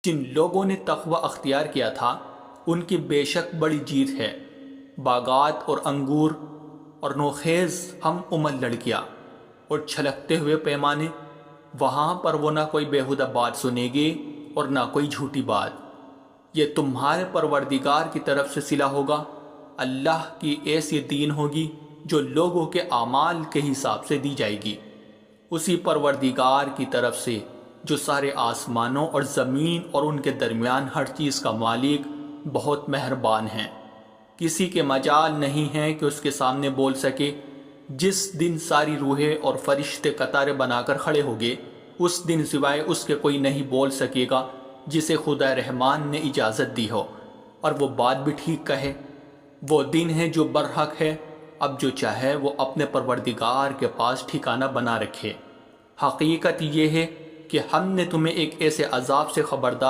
جن لوگوں نے تقوی اختیار کیا تھا ان کی بے شک بڑی جیت ہے۔ باغات اور انگور اور نوخیز ہم عمر لڑکیاں اور چھلکتے ہوئے پیمانے، وہاں پر وہ نہ کوئی بیہودہ بات سنے گے اور نہ کوئی جھوٹی بات۔ یہ تمہارے پروردگار کی طرف سے صلہ ہوگا، اللہ کی ایسی دین ہوگی جو لوگوں کے اعمال کے حساب سے دی جائے گی، اسی پروردگار کی طرف سے جو سارے آسمانوں اور زمین اور ان کے درمیان ہر چیز کا مالک بہت مہربان ہے۔ کسی کے مجال نہیں ہے کہ اس کے سامنے بول سکے۔ جس دن ساری روحیں اور فرشتے قطاریں بنا کر کھڑے ہوگے، اس دن سوائے اس کے کوئی نہیں بول سکے گا جسے خدا رحمان نے اجازت دی ہو اور وہ بات بھی ٹھیک کہے۔ وہ دن ہے جو برحق ہے، اب جو چاہے وہ اپنے پروردگار کے پاس ٹھکانہ بنا رکھے۔ حقیقت یہ ہے کہ ہم نے تمہیں ایک ایسے عذاب سے خبردار